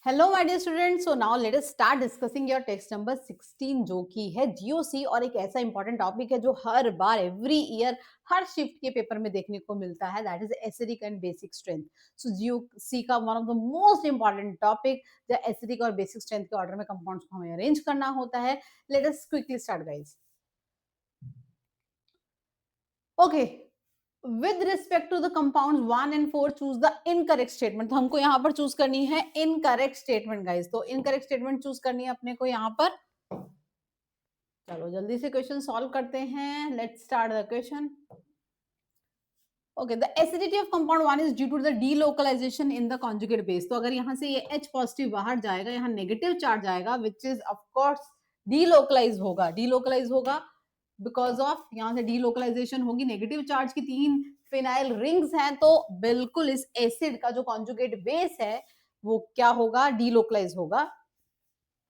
Hello my dear students, so now let us start discussing your text number 16 जो कि है GOC और एक ऐसा इंपॉर्टेंट टॉपिक है जो हर बार एवरी ईयर हर शिफ्ट के पेपर में देखने को मिलता है, that is acidic and basic strength. So GOC का one of the most important topic जो एसिडिक और बेसिक स्ट्रेंथ के ऑर्डर में कंपाउंड्स को हमें अरेंज करना होता है। Let us quickly start guys. Okay, with respect to the compound 1 and 4 choose the incorrect statement. तो हमको यहाँ पर चूज करनी है इनकरेक्ट स्टेटमेंट गाइस। तो इनकरेक्ट स्टेटमेंट चूज करनी है अपने को यहाँ पर। चलो जल्दी से क्वेश्चन सॉल्व करते हैं। Let's start the question. Okay, the acidity of compound 1 is due to the delocalization in the conjugate base. तो अगर यहाँ से ये H पॉजिटिव बाहर जाएगा, यहाँ नेगेटिव चार्ज आएगा which is of course delocalize होगा। डीलोकलाइज होगा बिकॉज ऑफ यहाँ से डीलोकलाइजेशन होगी। नेगेटिव चार्ज की 3 फिनाइल रिंग्स हैं, तो बिल्कुल इस एसिड का जो कॉन्जुगेट बेस है वो क्या होगा, डीलोकलाइज होगा।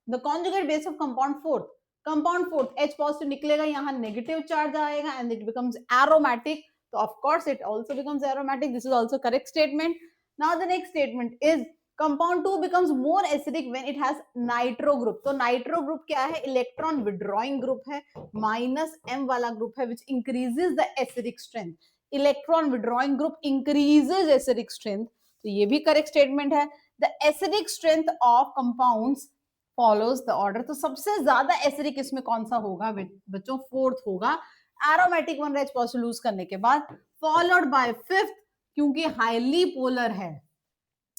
The conjugate base of compound fourth H positive निकलेगा, यहाँ नेगेटिव चार्ज आएगा and it becomes aromatic. So of course it also becomes aromatic. This is also correct statement. Now the next statement is compound 2 becomes more acidic when it has nitro group. तो nitro group क्या है, electron withdrawing group है, minus M वाला group है which increases the acidic strength. Electron withdrawing group increases acidic strength. तो ये भी correct statement है. The acidic strength of compounds follows the order. तो सबसे ज्यादा acidic इसमें कौन सा होगा बच्चों, फोर्थ होगा। Aromatic one H positive lose करने के बाद, फॉलोड बाय फिफ्थ क्योंकि हाईली पोलर है।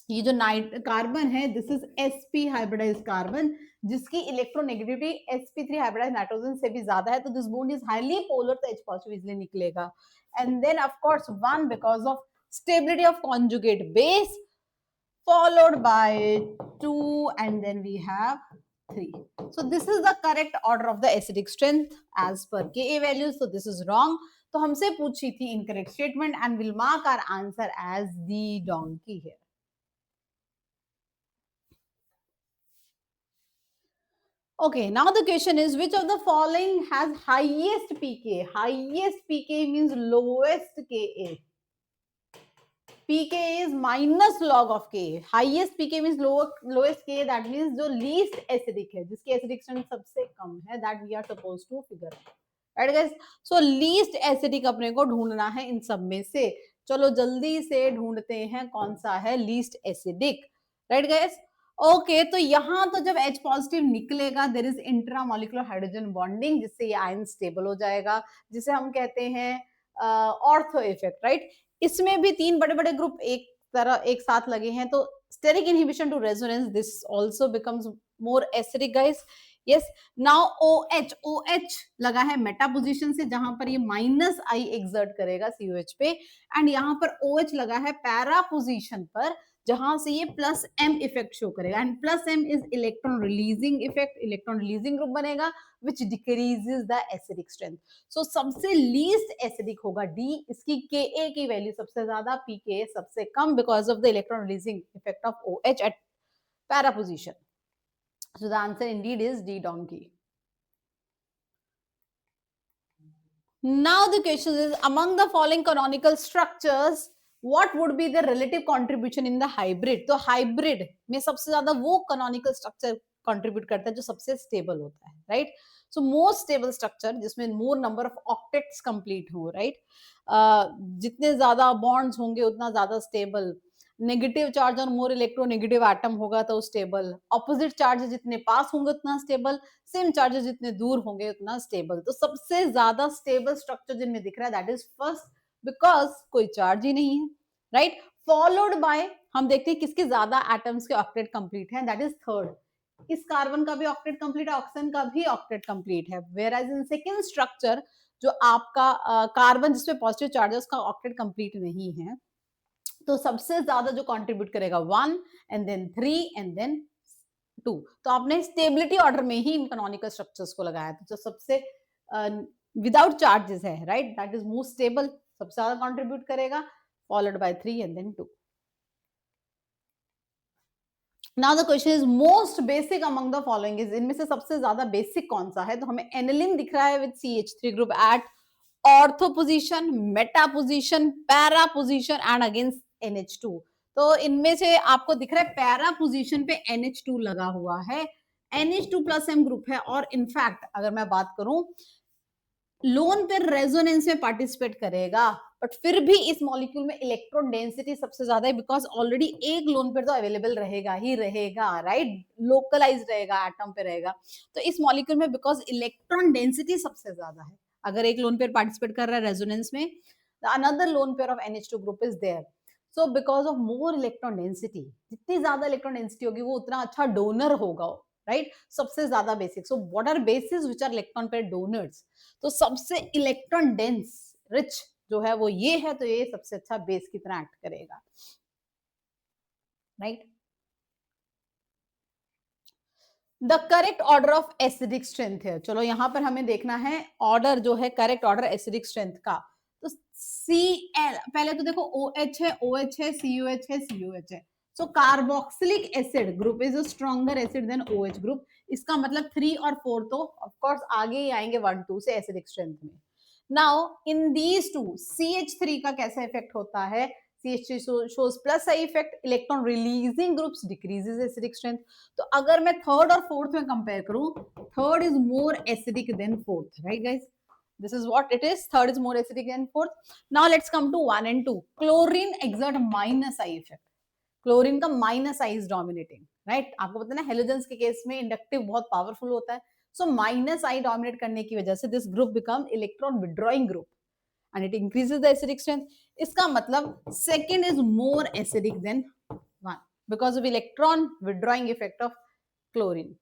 ये जो कार्बन है this is sp hybridized carbon जिसकी इलेक्ट्रोनेगेटिविटी sp3 हाइब्रिडाइज्ड नाइट्रोजन से भी ज्यादा है, तो this bond is highly polar, तो H पॉजिटिव इजीली निकलेगा। And then of course 1 because of stability of conjugate base, followed by 2 and then we have 3. So this is the correct order of the acidic strength as per Ka values. So this is wrong. तो हमसे पूछी थी incorrect statement and we'll mark our answer as the donkey here. Okay, now the question is which of the following has highest pK? Highest pK means lowest Ka. pK is minus log of Ka. Highest pK means lowest Ka, that means जो least acidic है, जिसकी acidic strength सबसे कम है, that we are supposed to figure out. Right guys? So least acidic अपने को ढूंढना है इन सब में से। चलो जल्दी से ढूंढते हैं कौन सा है least acidic. Right guys? Okay, तो यहाँ तो जब H पॉजिटिव निकलेगा there is intramolecular hydrogen bonding जिससे ये आयन स्टेबल हो जाएगा, जिसे हम कहते हैं ऑर्थो इफेक्ट। राइट, इसमें भी 3 बड़े बड़े ग्रुप एक साथ लगे हैं, तो steric inhibition to resonance, this also becomes more acidic guys. Yes, now OH लगा है मेटा पोजीशन से जहां पर ये माइनस आई एक्सर्ट करेगा COH पे, एंड यहाँ पर OH लगा है पैरा पोजीशन पर जहां से ये प्लस M इफेक्ट शो करेगा, and plus M is electron releasing effect, electron releasing group बनेगा विच डिक्रीजेस द एसिडिक स्ट्रेंथ। सो सबसे लीस्ट एसिडिक होगा D, इसकी Ka की वैल्यू सबसे ज्यादा, pKa सबसे come because of the electron releasing effect of OH eight para position. So the answer indeed is D, donkey. Now the question is among the following canonical structures what would be the relative contribution in the hybrid? तो hybrid में सबसे ज्यादा वो canonical structure contribute करता है जो सबसे stable होता है, right? So most stable structure जिसमें more number of octets complete हो, right? जितने ज्यादा bonds होंगे उतना ज्यादा stable, नेगेटिव चार्ज और मोर इलेक्ट्रोनेगेटिव एटम होगा तो स्टेबल, ऑपोजिट चार्ज जितने पास होंगे उतना स्टेबल, सेम चार्जेस जितने दूर होंगे उतना स्टेबल। तो सबसे ज्यादा स्टेबल स्ट्रक्चर जिनमें दिख रहा है दैट इज फर्स्ट बिकॉज कोई चार्ज ही नहीं है, राइट। फॉलोड बाय हम देखते हैं किसके ज्यादा एटम्स के ऑक्टेट कंप्लीट है, दैट इज थर्ड। इस कार्बन का भी ऑक्टेट कंप्लीट है, ऑक्सीजन का भी ऑक्टेट कंप्लीट है, whereas in second structure जो आपका कार्बन जिसपे पॉजिटिव चार्जेस का ऑक्टेट कंप्लीट नहीं है, तो सबसे ज्यादा जो कंट्रीब्यूट करेगा 1 एंड देन 3 एंड देन 2। तो आपने स्टेबिलिटी ऑर्डर में ही इन कैनोनिकल स्ट्रक्चर्स को लगाया, तो जो सबसे विदाउट चार्जेस है, right, that is most stable, सबसे ज्यादा कंट्रीब्यूट करेगा, followed by 3 and then 2। Now the question is most basic among the following is, इनमें से सबसे ज्यादा बेसिक कौन सा है? तो हमें एनिलिन दिख रहा है with CH3 group at ortho position, meta position, para position and against NH2। तो इनमें से आपको दिख रहा है पैरा पोजीशन पे NH2 लगा हुआ है, NH2 प्लस M ग्रुप है, और इनफैक्ट अगर मैं बात करूं लोन पेयर रेजोनेंस में पार्टिसिपेट करेगा, बट फिर भी इस मॉलिक्यूल में इलेक्ट्रॉन डेंसिटी सबसे ज्यादा है, बिकॉज ऑलरेडी एक लोन पेयर तो अवेलेबल रहेगा ही रहेगा, राइट, लोकलाइज रहेगा, एटम पे रहेगा। तो इस मॉलिक्यूल में बिकॉज इलेक्ट्रॉन डेंसिटी सबसे ज्यादा है, अगर एक लोन पेयर पार्टिसिपेट कर रहा है रेजोनेंस में, another lone pair of NH2 group is there. So because of more electron density, जितनी ज्यादा इलेक्ट्रॉन डेंसिटी होगी वो उतना अच्छा डोनर होगा, राइट, सबसे ज्यादा basic. So what are bases which are electron pair donors, तो सबसे इलेक्ट्रॉन डेंस रिच जो है वो ये है, तो ये सबसे अच्छा बेस की तरह एक्ट करेगा, right. The correct order of acidic strength है, चलो यहां पर हमें देखना है ऑर्डर जो है करेक्ट ऑर्डर एसिडिक स्ट्रेंथ का। तो Cl पहले तो देखो OH है, OH है, COH है, COH है। So carboxylic acid group is a stronger acid than OH group. इसका मतलब 3 और 4 तो ऑफ कोर्स आगे ही आएंगे 1 2 से एसिडिक स्ट्रेंथ में। Now in these two CH3 का कैसा इफेक्ट होता है, CH3 shows plus side effect, electron releasing groups decreases acidic strength। तो अगर मैं थर्ड और फोर्थ में कंपेयर करूं, third is more acidic then fourth, right guys, this is what it is, third is more acidic than fourth। now let's come to 1 and 2। chlorine exert minus I effect, chlorine का minus I is dominating, right, आपको पता है ना halogens के case में inductive बहुत powerful होता है। सो माइनस आई डोमिनेट करने की वजह से this group become electron withdrawing group and it increases the acidic strength. इसका मतलब second is more acidic than one because of electron withdrawing effect of chlorine.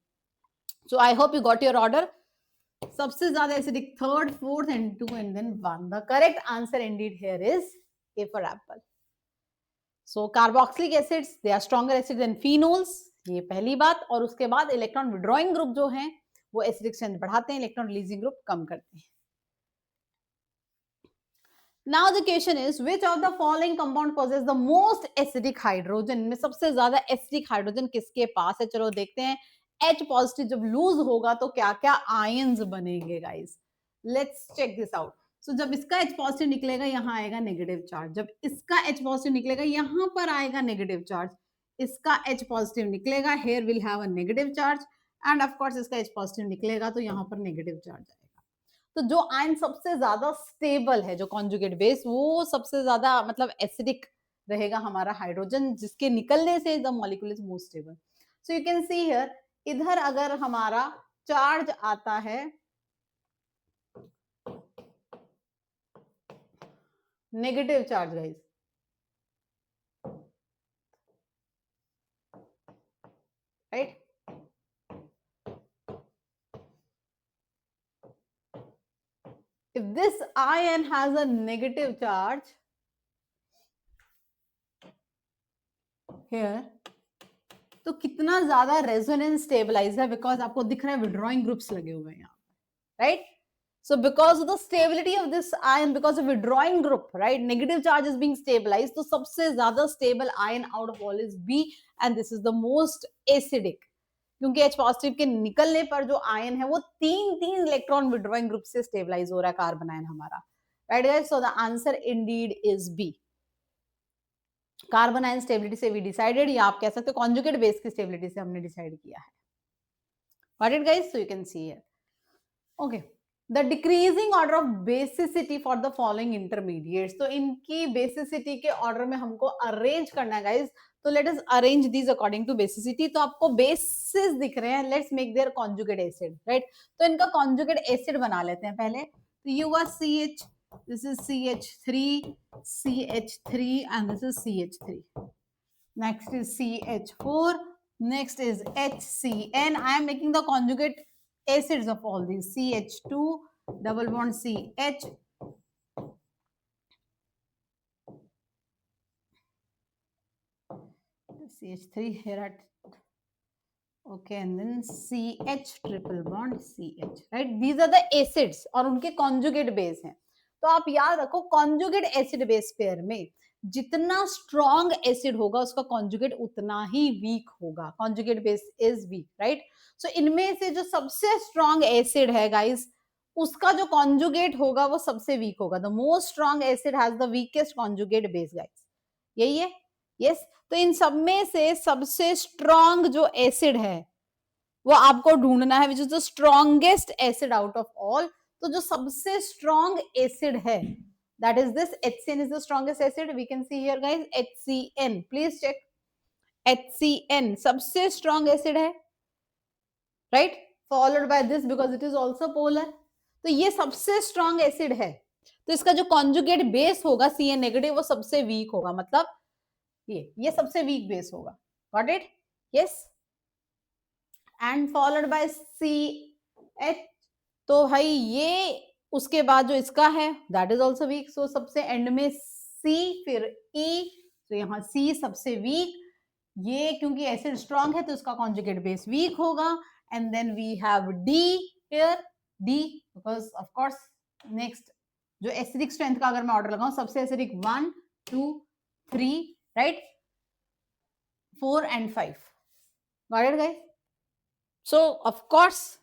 So I hope you got your order, सबसे ज्यादा acidic third, fourth and 2 and then 1। The correct answer indeed here is A for apple। So carboxylic acids they are stronger acid than phenols, ये पहली बात। और उसके बाद electron withdrawing group जो हैं वो एसिडिक स्ट्रेंथ बढ़ाते हैं, इलेक्ट्रॉन रिलीजिंग ग्रुप कम करते हैं। Now the question is which of the following compound possess the most acidic hydrogen, में सबसे ज्यादा एसिडिक हाइड्रोजन किसके पास है, चलो देखते हैं। H पॉजिटिव जब लूज होगा तो क्या क्या आयंस बनेंगे guys, let's check this out. So जब इसका H पॉजिटिव निकलेगा यहाँ आएगा नेगेटिव चार्ज, जब इसका H पॉजिटिव निकलेगा यहाँ पर आएगा नेगेटिव चार्ज, इसका H पॉजिटिव निकलेगा here will have a negative charge and of course इसका H पॉजिटिव निकलेगा तो यहाँ पर नेगेटिव चार्ज आएगा। तो जो आयन सबसे ज्यादा स्टेबल है, जो कॉन्जुगेट बेस, वो सबसे ज्यादा मतलब एसिडिक रहेगा हमारा हाइड्रोजन, जिसके निकलने से the molecule is more stable. So you can see here, इधर अगर हमारा चार्ज आता है negative charge guys, right, if this ion has a negative charge here, तो कितना ज्यादा रेजोनेंस स्टेबलाइज है, बिकॉज आपको दिख रहा है विड्रॉइंग ग्रुप्स लगे हुए हैं यहाँ, right. So because of the stability of this ion, because of withdrawing group, right, negative charge is being stabilized, तो सबसे ज्यादा stable ion out of all is B and this is the most acidic, क्योंकि H positive के निकलने पर जो ion है वो तीन इलेक्ट्रॉन विड्रॉइंग ग्रुप से स्टेबलाइज हो रहा है कार्बन आयन हमारा, right guys. So the answer Indeed is B। Carbon ion stability से वी डिसाइडेड, या आप कह सकते हो कॉन्जुगेट बेस की स्टेबिलिटी से हमने डिसाइड किया है, got it guys. So you can see here, okay, the decreasing order of basicity for the following intermediates, तो इनकी बेसिसिटी के ऑर्डर में हमको अरेंज करना है गाइस। तो let us arrange these according to basicity. तो आपको बेसिस दिख रहे हैं, let's make their conjugate acid, right. तो इनका कॉन्जुगेट एसिड बना लेते हैं पहले। तो you are CH, this is CH3, CH3 and this is CH3, next is CH4, next is HCN. I am making the conjugate acids of all these, CH2 double bond CH, CH3 here at, okay, and then CH triple bond CH, right, these are the acids और उनके conjugate base हैं। तो आप याद रखो conjugate acid base pair में जितना strong acid होगा उसका कॉन्जुगेट उतना ही वीक होगा, conjugate base is weak, right. So इनमें से जो सबसे स्ट्रॉन्ग एसिड है गाइस, उसका जो कॉन्जुगेट होगा वो सबसे वीक होगा। The most strong acid has the weakest conjugate base guys, यही है, यस। तो इन सब में से सबसे स्ट्रॉन्ग जो एसिड है वो आपको ढूंढना है, which is the strongest acid out of all. तो जो सबसे स्ट्रॉन्ग एसिड है that is this HCN is the strongest acid. We can see here guys HCN, please check. HCN सबसे स्ट्रॉन्ग एसिड है, right, followed by this because it is also polar. तो ये सबसे strong acid है, तो इसका जो कॉन्जुगेट बेस होगा CN नेगेटिव वो सबसे वीक होगा, मतलब ये सबसे वीक बेस होगा। Got it? Yes. And followed by CH, तो भाई ये उसके बाद जो इसका है दैट इज ऑल्सो वीक, सो सबसे एंड में C फिर E, तो यहाँ C सबसे वीक, ये क्योंकि एसिड स्ट्रॉन्ग है तो इसका कॉन्जुगेट बेस वीक होगा। And then we have D here, D because of course next जो एसिडिक स्ट्रेंथ का अगर मैं ऑर्डर लगाऊं, सबसे acidic 1 2 3, right, 4 and 5। Got it guys? So of course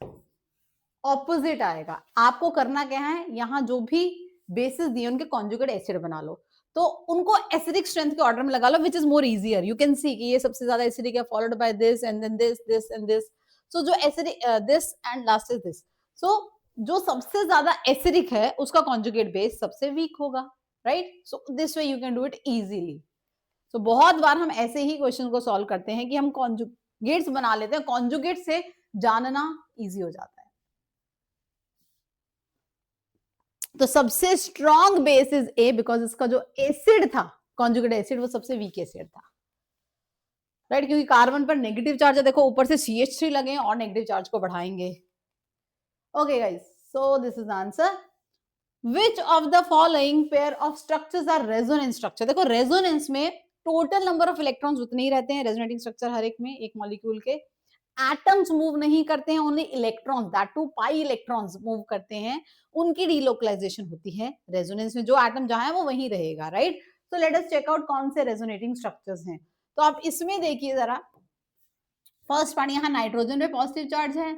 opposite आएगा। आपको करना क्या है, यहाँ जो भी बेसिस दिए उनके कॉन्जुगेट एसिड बना लो, तो उनको एसिडिक स्ट्रेंथ के ऑर्डर में लगा लो, which is more easier. You can see कि ये सबसे ज्यादा एसिडिक है, followed by this and then this this and this. So जो acidic this and last is this. So जो सबसे ज्यादा एसिडिक है उसका कॉन्जुगेट बेस सबसे वीक होगा, right? So this way you can do it easily. So बहुत बार हम ऐसे ही क्वेश्चन को सॉल्व करते हैं कि हम कॉन्जुगेट्स बना लेते हैं, कॉन्जुगेट से जानना इजी हो जाता है। तो सबसे strong base is A because इसका जो एसिड था, कॉन्जुगेट एसिड, वो सबसे वीक एसिड था, राइट? क्योंकि कार्बन पर नेगेटिव चार्ज है, देखो ऊपर से CH3 लगे हैं और नेगेटिव चार्ज को बढ़ाएंगे। Okay guys, so this is answer. Which of the following pair of structures R resonance structure? देखो रेजोनेंस में टोटल नंबर ऑफ इलेक्ट्रॉन्स उतने ही रहते हैं, रेजोनेटिंग स्ट्रक्चर हर एक में, एक मॉलिक्यूल के। एटम्स मूव नहीं करते हैं, only electrons, that too pi electrons move करते हैं, उनकी डीलोकलाइजेशन होती है रेजोनेंस में। जो एटम जहां है वो वहीं रहेगा, राइट? तो लेट अस चेक आउट कौन से रेजोनेटिंग स्ट्रक्चर्स हैं। तो आप इसमें देखिए जरा, फर्स्ट पार्ट, यहाँ नाइट्रोजन पे पॉजिटिव चार्ज है,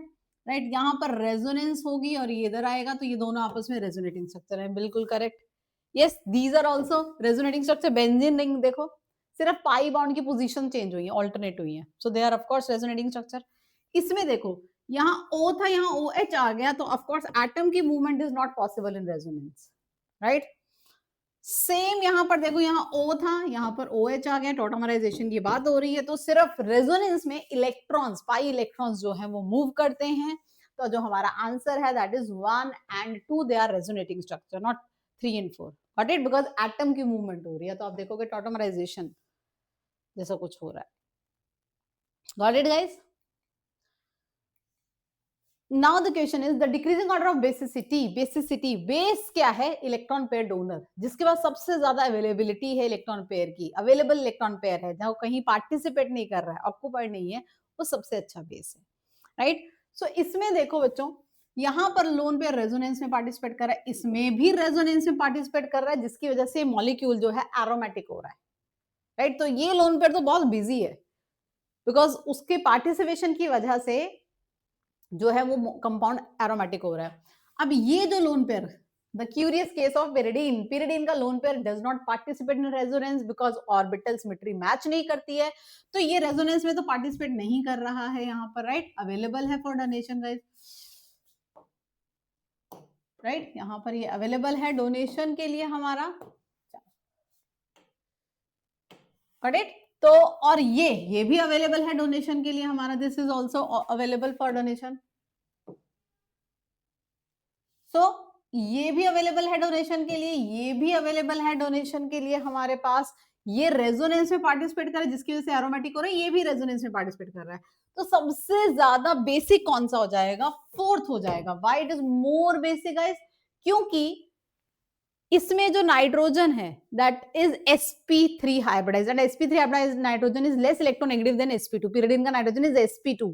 राइट? यहाँ पर रेजोनेंस होगी और ये इधर आएगा, तो ये दोनों आपस में रेजोनेटिंग स्ट्रक्चर है, बिल्कुल correct. Yes, these are also resonating structure. Benzene ring देखो, सिर्फ पाई बॉन्ड की पोजीशन चेंज हुई है, ऑल्टरनेट हुई है, so they are of course resonating structure. इसमें देखो, यहाँ O था, यहाँ OH आ गया, तो ऑफ कोर्स एटम की movement is not possible in resonance, right? Same यहाँ पर देखो, यहाँ O था, यहाँ पर OH आ गया, टॉटमराइजेशन की बात हो रही है, तो सिर्फ रेजोनेंस में इलेक्ट्रॉन्स, पाई इलेक्ट्रॉन्स जो है वो मूव करते हैं। तो जो हमारा आंसर है that is 1 and 2, they are resonating structure, not 3 and 4। Got it? Because atom की मूवमेंट हो रही है, तो आप देखोगे टॉटमराइजेशन जैसा कुछ हो रहा है। Got it guys? Now the question is the decreasing order of basicity. Basicity, base क्या है? इलेक्ट्रॉन पेयर डोनर, जिसके पास सबसे ज्यादा अवेलेबिलिटी है इलेक्ट्रॉन पेयर की, अवेलेबल इलेक्ट्रॉन पेयर है, जहां कहीं पार्टिसिपेट नहीं कर रहा है, ऑक्युपाइड नहीं है, वो सबसे अच्छा बेस है, राइट? सो इसमें देखो बच्चों, यहाँ पर लोन पेयर रेजोनेंस में पार्टिसिपेट कर रहा है, इसमें भी रेजोनेंस में पार्टिसिपेट कर रहा है, जिसकी वजह से मॉलिक्यूल जो है एरोमेटिक हो रहा है, राइट? तो ये लोन पेयर तो बहुत बिजी है, बिकॉज उसके पार्टिसिपेशन की वजह से जो है वो कंपाउंड एरोमेटिक हो रहा है। अब ये जो lone pair, the curious case of pyridine, pyridine का lone pair does not participate in resonance because orbital symmetry match नहीं करती है, तो ये रेजोनेंस में तो पार्टिसिपेट नहीं कर रहा है यहाँ पर, राइट? अवेलेबल है फॉर डोनेशन गाइस, राइट? यहाँ पर ये अवेलेबल है डोनेशन के लिए हमारा, करेक्ट? तो और ये भी अवेलेबल है डोनेशन के लिए हमारा, this is also available for donation. So ये भी अवेलेबल है डोनेशन के लिए, ये भी अवेलेबल है डोनेशन के लिए हमारे पास। ये रेजोनेंस में पार्टिसिपेट कर रहा है, जिसकी वजह से एरोमेटिक हो रहा है, ये भी रेजोनेंस में पार्टिसिपेट कर रहा है। तो सबसे ज्यादा बेसिक कौन सा हो जाएगा? फोर्थ हो जाएगा। Why it is more basic guys? क्योंकि इसमें जो नाइट्रोजन है that is sp3 hybridized, and sp3 hybridized nitrogen is less electronegative than sp2। pyridine का नाइट्रोजन इज sp2,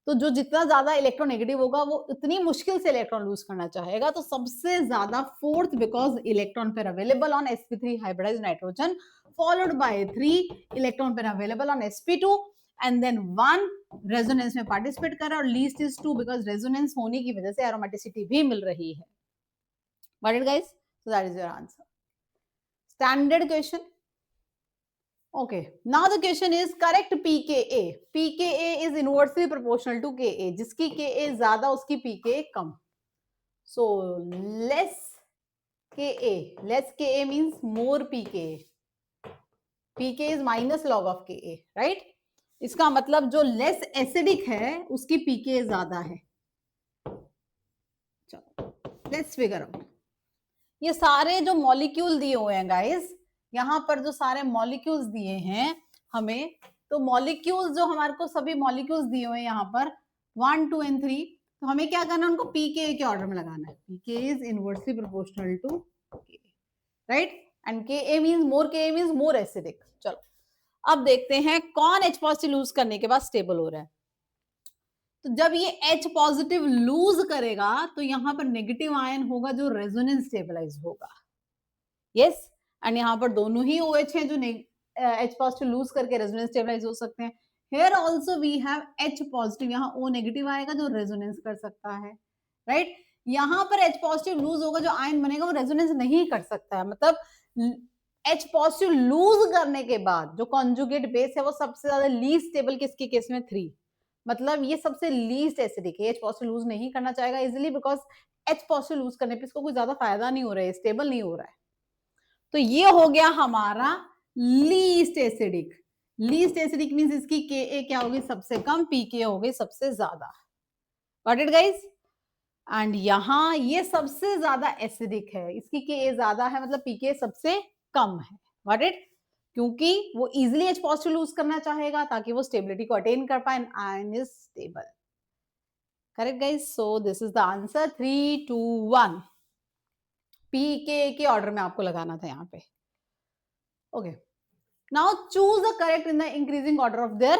तो जो जितना ज्यादा इलेक्ट्रोनेगेटिव होगा वो उतनी मुश्किल से इलेक्ट्रॉन लूज करना चाहेगा, तो सबसे ज्यादा fourth, because electron pair available on sp3 hybridized nitrogen, followed by 3 electron pair available on sp2, and then 1 resonance में पार्टिसिपेट कर रहा है, और लीस्ट इज 2 बिकॉज रेजोनेंस होने की वजह से एरोमेटिसिटी भी मिल रही है। Got it guys? So that is your answer. Standard question. Okay, now the question is correct pKa. pKa is inversely proportional to Ka. जिसकी Ka ज्यादा उसकी pKa come. So less Ka means more pKa. pKa is minus log of Ka, right? इसका मतलब जो less acidic है उसकी pKa ज्यादा है. चलो लेट्स फिगर आउट. ये सारे जो मॉलिक्यूल दिए हुए हैं गाइस, यहाँ पर जो सारे मॉलिक्यूल्स दिए हैं हमें, तो मॉलिक्यूल्स जो हमारे को सभी मॉलिक्यूल्स दिए हुए हैं यहाँ पर 1 2 एंड 3, तो हमें क्या करना है, उनको पीके के ऑर्डर में लगाना है. पीके इज इनवर्सली प्रोपोर्शनल टू के, राइट, एंड के मींस मोर एसिडिक. चलो अब देखते हैं कौन H पॉजिटिव लूज करने के बाद स्टेबल हो रहा है. तो जब ये H पॉजिटिव लूज करेगा तो यहाँ पर नेगेटिव आयन होगा जो रेजोनेंस स्टेबलाइज होगा. यस, एंड यहाँ पर दोनों ही OH हैं जो H पॉजिटिव लूज करके रेजोनेंस स्टेबलाइज हो सकते हैं. Here also we have H positive, यहाँ O नेगेटिव आएगा जो रेजोनेंस कर सकता है, राइट. यहाँ पर H पॉजिटिव लूज होगा, जो आयन बनेगा वो रेजोनेंस नहीं कर सकता है. मतलब H पॉजिटिव लूज करने के बाद जो कॉन्जुगेट बेस है वो सबसे ज्यादा लीस्ट स्टेबल किसके केस में 3. मतलब ये सबसे लीस्ट एसिडिक है. H पॉजिटिव लूज नहीं करना चाहेगा easily because H positive lose करने पे इसको कोई ज्यादा फायदा नहीं हो रहा है, स्टेबल नहीं हो रहा है. तो ये हो गया हमारा least acidic. Least acidic means इसकी Ka क्या होगी, सबसे कम, pK हो गई सबसे ज्यादा. Got it guys. एंड यहाँ ये सबसे ज्यादा एसिडिक है, इसकी Ka ज्यादा है, मतलब pK सबसे कम है. Got it. क्योंकि वो इजिली H पॉजिटिव लूज करना चाहेगा ताकि वो स्टेबिलिटी को अटेन कर पाए. Ion is stable. Correct guys. So this is the answer 3 2 1. पीके के ऑर्डर में आपको लगाना था यहाँ पे. Okay, now choose the correct in the increasing order of their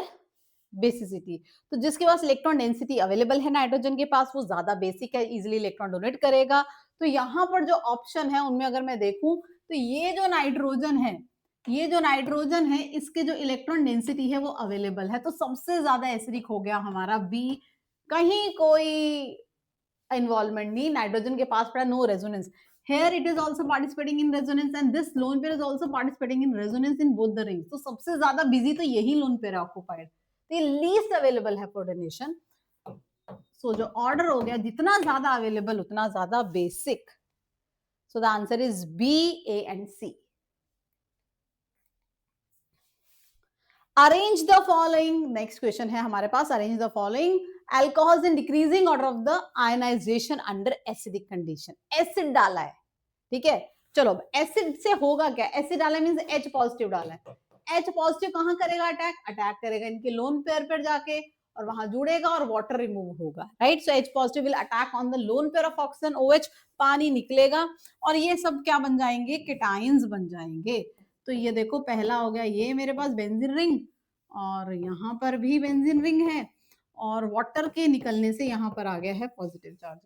basicity. तो जिसके पास इलेक्ट्रॉन डेंसिटी अवेलेबल है नाइट्रोजन के पास, वो ज्यादा बेसिक है, इजिली इलेक्ट्रॉन डोनेट करेगा. तो यहाँ पर जो ऑप्शन है उनमें अगर मैं देखूं तो ये जो नाइट्रोजन है इसके जो इलेक्ट्रॉन डेंसिटी है वो अवेलेबल है, तो सबसे ज्यादा एसिडिक हो गया हमारा बी. कहीं कोई इन्वॉल्वमेंट नहीं, नाइट्रोजन के पास पड़ा, no resonance. Here it is also participating in resonance and this lone pair is also participating in resonance in both the rings. तो सबसे ज्यादा बिजी तो यही lone pair occupied, तो ये least available है for donation. So जो order हो गया, जितना ज्यादा available उतना ज्यादा basic. So the answer is B, A and C. Arrange the following. Next question है हमारे पास. Arrange the following alcohols in decreasing order of the ionization under acidic condition. Acid डाला है, ठीक है. चलो एसिड से होगा क्या, एसिड डाला मींस H पॉजिटिव डाला है. H पॉजिटिव कहां करेगा अटैक करेगा इनके लोन पेयर पर जाके और वहां जुड़ेगा और वाटर रिमूव होगा, right. So H positive will attack on the loan pair of oxygen OH, पानी निकलेगा और ये सब क्या बन जाएंगे, केटाइंस बन जाएंगे. तो ये देखो पहला हो गया, ये मेरे पास बेंजीन रिंग और यहाँ पर भी बेंजीन रिंग है और वाटर के निकलने से यहाँ पर आ गया है positive charge.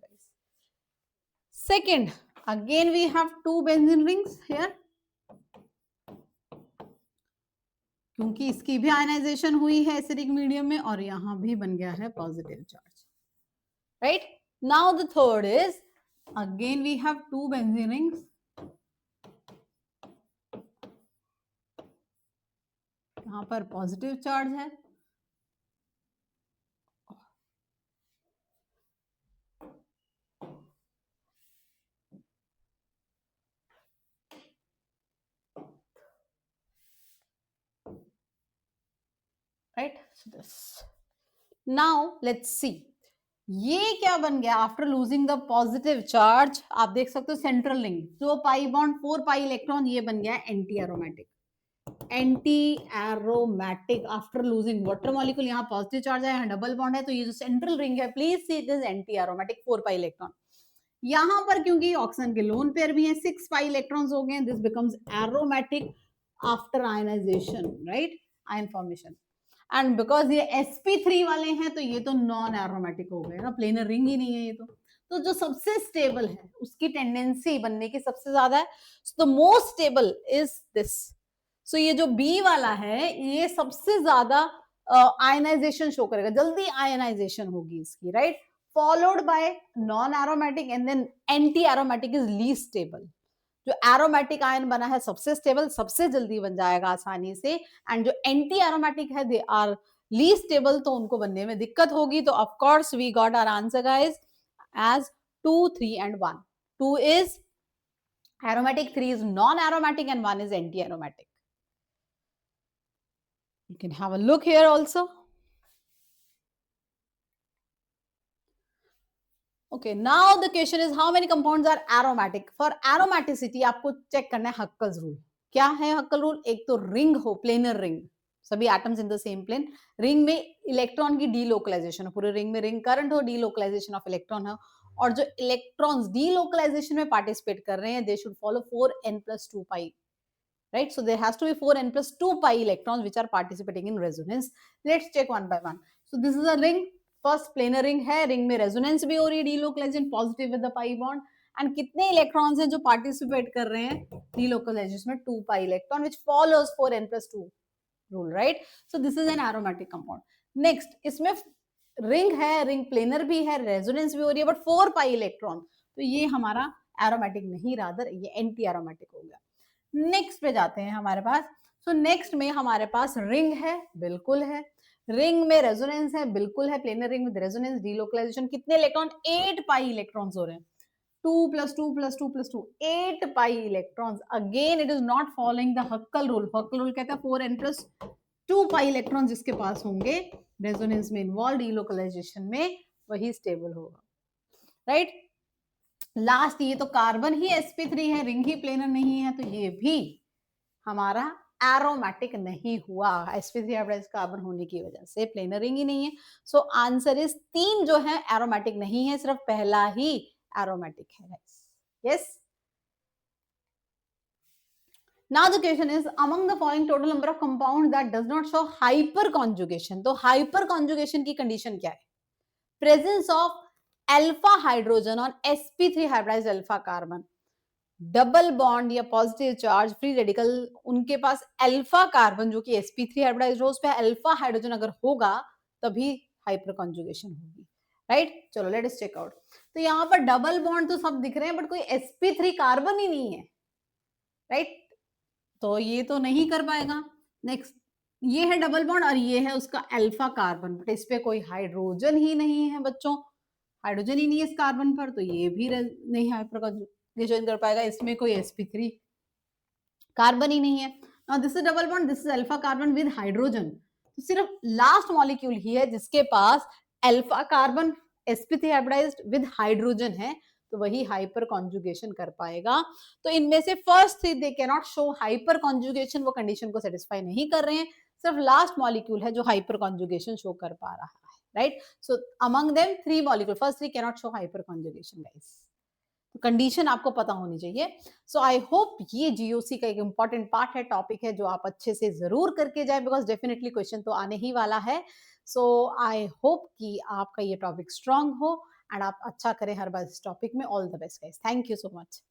Second, again we have 2 benzene rings here, क्योंकि इसकी भी आयनाइजेशन हुई है एसिडिक मीडियम में और यहाँ भी बन गया है positive charge, right. Now the third is again we have 2 benzene rings. यहाँ पर पॉजिटिव चार्ज है, राइट. नाउ लेट्स सी ये क्या बन गया after losing the positive charge. आप देख सकते हो central ring, 2 pi bond 4 pi electron, ये बन गया anti aromatic. After losing water molecule, यहाँ पॉजिटिव चार्ज है, यहाँ डबल बॉन्ड है, तो ये जो सेंट्रल रिंग है please see it is anti aromatic 4 pi electron. यहाँ पर क्योंकि ऑक्सीजन के लोन पेयर भी हैं 6 पाई इलेक्ट्रॉन्स हो गए, this becomes aromatic after ionization, right, ion formation. And because ये sp3 वाले हैं तो ये तो नॉन एरोमेटिक हो गए ना, प्लेनर रिंग ही नहीं है ये तो जो सबसे स्टेबल है उसकी टेंडेंसी बनने की सबसे ज्यादा है. So the most stable is this. So ये जो बी वाला है ये सबसे ज्यादा आयनाइजेशन शो करेगा, जल्दी आयनाइजेशन होगी इसकी, right. Followed by non aromatic and then anti aromatic is least stable. जो एरोमेटिक आयन बना है सबसे स्टेबल, सबसे जल्दी बन जाएगा आसानी से, एंड जो एंटी एरोमेटिक है दे आर लीस्ट स्टेबल, तो उनको बनने में दिक्कत होगी। तो of course we got our answer guys as 2, 3 and 1. 2 is aromatic, 3 is non-aromatic, and 1 is anti-aromatic. You can have a look here also. Okay, now the question is how many compounds are aromatic? For aromaticity आपको check करना है Huckel's rule. क्या है हक्कल rule? एक तो ring हो, planar ring, सभी atoms in the same plane, ring में इलेक्ट्रॉन की डीलोकलाइजेशन हो, पूरे रिंग में रिंग करंट हो, डीलोकलाइजेशन ऑफ इलेक्ट्रॉन हो, और जो इलेक्ट्रॉन्स डीलोकलाइजेशन में पार्टिसिपेट कर रहे हैं they should follow 4n+2 pi, right? So there has to be 4n+2 pi electrons which are participating in resonance. Let's check one by one. So this is a ring, first planar ring है, ring में resonance भी हो रही है, delocalization positive with the pi bond, and कितने electrons हैं जो participate कर रहे हैं delocalization में? 2 pi electron which follows 4n+2 rule, right? So this is an aromatic compound. Next इसमें ring है, ring planar भी है, resonance भी हो रही है, but 4 pi electron, तो ये हमारा aromatic नहीं, rather ये anti aromatic हो गया। नेक्स्ट पे जाते हैं हमारे पास। सो नेक्स्ट में हमारे पास रिंग है, बिल्कुल है, रिंग में रेजोनेंस है, बिल्कुल है, planar ring with resonance, delocalization, कितने इलेक्ट्रॉन? 8 पाई इलेक्ट्रॉन्स हो रहे हैं, 2 + 2 + 2 + 2 8 pi electrons. Again it is not following the हक्कल rule. हक्कल rule कहता है 4n+2 पाई इलेक्ट्रॉन जिसके पास होंगे रेजोनेंस में इन्वॉल्व, डीलोकलाइजेशन में वही स्टेबल होगा, राइट? लास्ट ये तो कार्बन ही sp3 है, रिंग ही प्लेनर नहीं है, तो ये भी हमारा एरोमेटिक नहीं हुआ, sp3 हाइब्रिडाइज्ड कार्बन होने की वजह से प्लेनर रिंग ही नहीं है। सो आंसर इज 3 जो है एरोमेटिक नहीं है, सिर्फ पहला ही एरोमेटिक है। Yes, now the question is among the following total number of compound that does not show hyperconjugation. तो हाइपर कॉन्जुगेशन की कंडीशन क्या है? Presence of alpha hydrogen on sp3 hybridized alpha carbon, double bond या positive charge free radical, उनके पास alpha carbon जो कि sp3 hybridised हो, उस पे अल्फा हाइड्रोजन अगर होगा तभी हाइपर कॉन्जुगेशन होगी, राइट? चलो लेट अस चेक आउट। तो यहाँ पर डबल बॉन्ड तो सब दिख रहे हैं बट कोई sp3 कार्बन ही नहीं है, राइट? तो ये तो नहीं कर पाएगा। नेक्स्ट ये है डबल बॉन्ड और ये है उसका अल्फा कार्बन, बट इस पे कोई हाइड्रोजन ही नहीं है बच्चों, हाइड्रोजन ही नहीं है इस कार्बन पर, तो ये भी नहीं हाइपर कॉन्जुगेशन कर पाएगा। इसमें कोई sp3 कार्बन ही नहीं है। Now this is double bond, this is alpha carbon with hydrogen, तो सिर्फ लास्ट मॉलिक्यूल ही है जिसके पास alpha carbon sp3 hybridized with hydrogen है, तो वही हाइपर कॉन्जुगेशन कर पाएगा। तो इनमें से first three they can not show hyper conjugation, वो कंडीशन को सेटिस्फाई नहीं कर रहे हैं, सिर्फ लास्ट मॉलिक्यूल है जो हाइपर कॉन्जुगेशन शो कर पा रहा है, right? So among them 3 molecule, first three can not show hyper conjugation guys. तो कंडीशन आपको पता होनी चाहिए। सो आई होप ये जीओसी का एक इंपॉर्टेंट पार्ट है, टॉपिक है, जो आप अच्छे से जरूर करके जाए, बिकॉज डेफिनेटली क्वेश्चन तो आने ही वाला है। सो आई होप कि आपका ये टॉपिक स्ट्रांग हो एंड आप अच्छा करें हर बार इस टॉपिक में। All the best guys, thank you so much.